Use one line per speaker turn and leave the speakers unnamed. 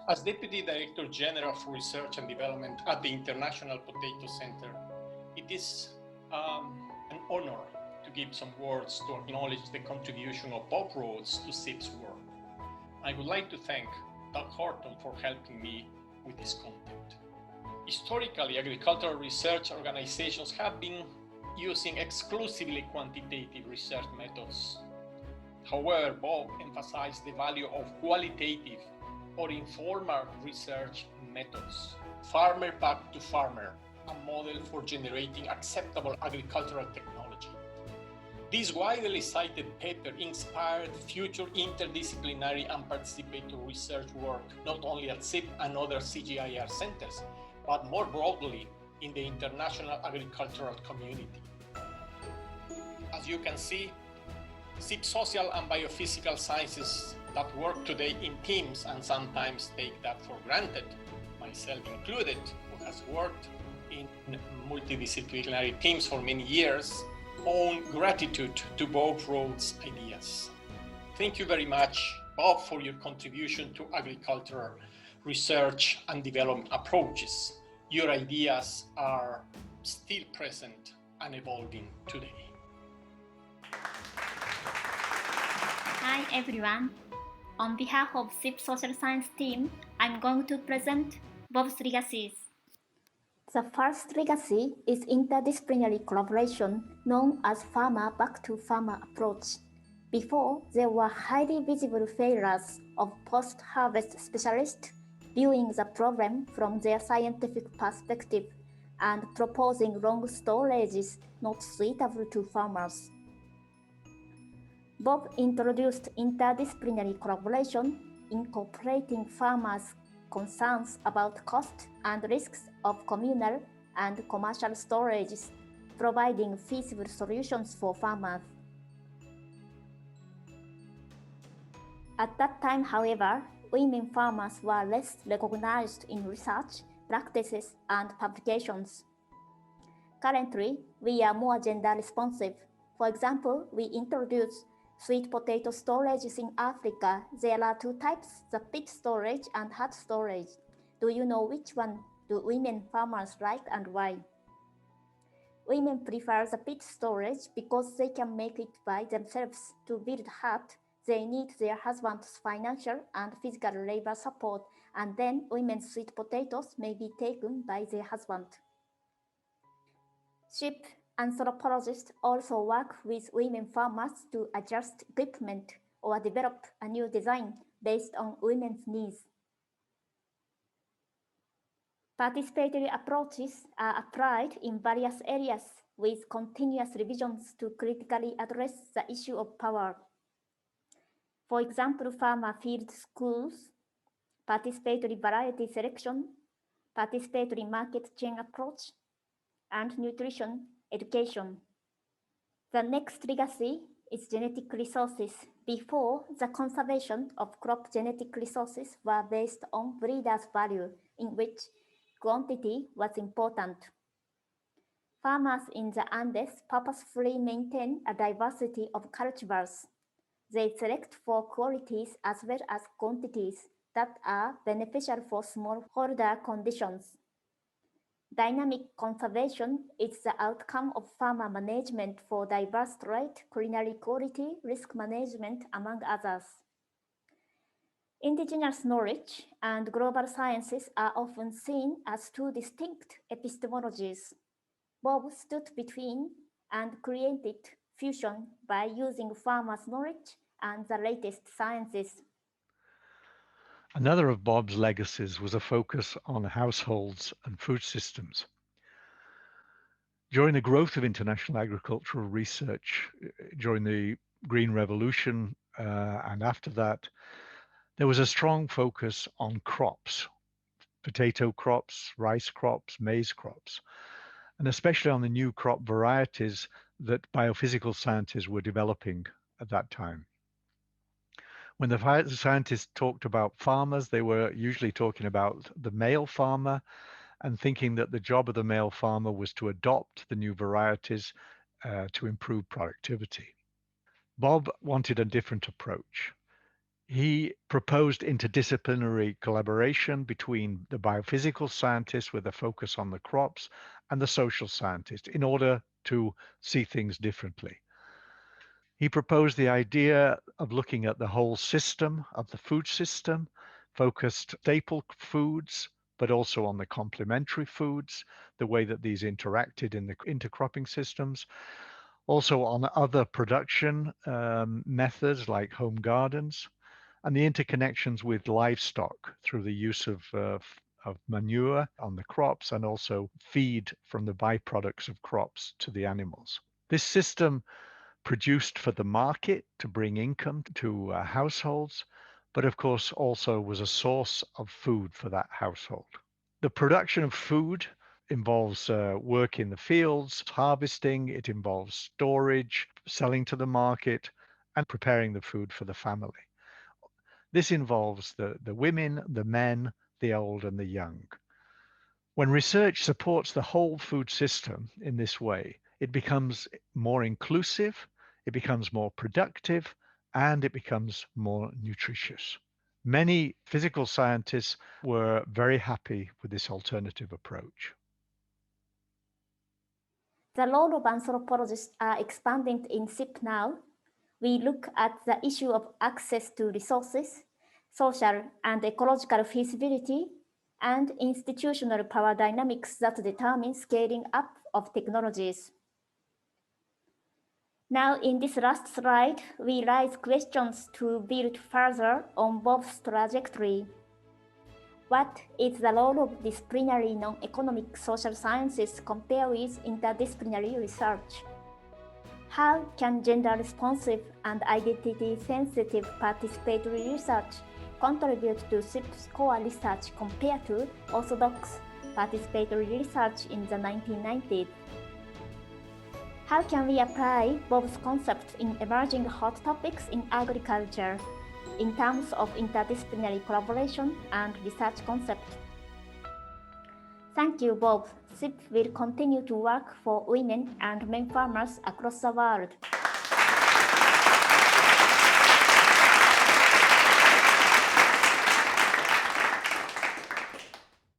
As Deputy Director General for Research and Development at the International Potato Center, it is an honor to give some words to acknowledge the contribution of Bob Rhoades to CIP's work. I would like to thank Doug Horton for helping me with this content. Historically, agricultural research organizations have been using exclusively quantitative research methods. However, Bob emphasized the value of qualitative or informal research methods. Farmer back to farmer, a model for generating acceptable agricultural technology. This widely cited paper inspired future interdisciplinary and participatory research work, not only at CIP and other CGIAR centers, but more broadly in the international agricultural community. As you can see, CIP social and biophysical sciences that work today in teams and sometimes take that for granted, myself included, who has worked in multidisciplinary teams for many years, owe gratitude to Bob Rhoades' ideas. Thank you very much, Bob, for your contribution to agricultural research and development approaches. Your ideas are still present and evolving today.
Hi everyone. On behalf of CIP Social Science team, I'm going to present Bob's legacies. The first legacy is interdisciplinary collaboration known as farmer-back-to-farmer approach. Before, there were highly visible failures of post-harvest specialists viewing the problem from their scientific perspective and proposing long storages not suitable to farmers. Bob introduced interdisciplinary collaboration, incorporating farmers' concerns about cost and risks of communal and commercial storages, providing feasible solutions for farmers. At that time, however, women farmers were less recognized in research, practices, and publications. Currently, we are more gender responsive. For example, we introduced sweet potato storages in Africa. There are two types, the pit storage and hut storage. Do you know which one do women farmers like and why? Women prefer the pit storage because they can make it by themselves. To build hut, they need their husband's financial and physical labor support, and then women's sweet potatoes may be taken by their husband. CIP anthropologists also work with women farmers to adjust equipment or develop a new design based on women's needs. Participatory approaches are applied in various areas with continuous revisions to critically address the issue of power. For example, farmer field schools, participatory variety selection, participatory market chain approach, and nutrition education. The next legacy is genetic resources. Before, the conservation of crop genetic resources were based on breeders' value, in which quantity was important. Farmers in the Andes purposefully maintain a diversity of cultivars. They select for qualities as well as quantities that are beneficial for smallholder conditions. Dynamic conservation is the outcome of farmer management for diverse trait, culinary quality, risk management, among others. Indigenous knowledge and global sciences are often seen as two distinct epistemologies. Bob stood between and created fusion by using farmers' knowledge and the latest sciences.
Another of Bob's legacies was a focus on households and food systems. During the growth of international agricultural research, during the Green Revolution and after that, there was a strong focus on crops, potato crops, rice crops, maize crops, and especially on the new crop varieties that biophysical scientists were developing at that time. When the scientists talked about farmers, they were usually talking about the male farmer and thinking that the job of the male farmer was to adopt the new varieties to improve productivity. Bob wanted a different approach. He proposed interdisciplinary collaboration between the biophysical scientists with a focus on the crops and the social scientists in order to see things differently. He proposed the idea of looking at the whole system of the food system, focused staple foods, but also on the complementary foods, the way that these interacted in the intercropping systems, also on other production methods like home gardens, and the interconnections with livestock through the use of manure on the crops and also feed from the byproducts of crops to the animals. This system produced for the market to bring income to households, but of course also was a source of food for that household. The production of food involves work in the fields, harvesting, it involves storage, selling to the market, and preparing the food for the family. This involves the women, the men, the old, and the young. When research supports the whole food system in this way, it becomes more inclusive, it becomes more productive, and it becomes more nutritious. Many physical scientists were very happy with this alternative approach.
The role of anthropologists are expanding in CIP now. We look at the issue of access to resources, social and ecological feasibility, and institutional power dynamics that determine scaling up of technologies. Now, in this last slide, we raise questions to build further on Bob's trajectory. What is the role of disciplinary non-economic social sciences compared with interdisciplinary research? How can gender-responsive and identity-sensitive participatory research contribute to CIP's core research compared to orthodox participatory research in the 1990s? How can we apply Bob's concepts in emerging hot topics in agriculture in terms of interdisciplinary collaboration and research concepts? Thank you, Bob. CIP will continue to work for women and men farmers across the world.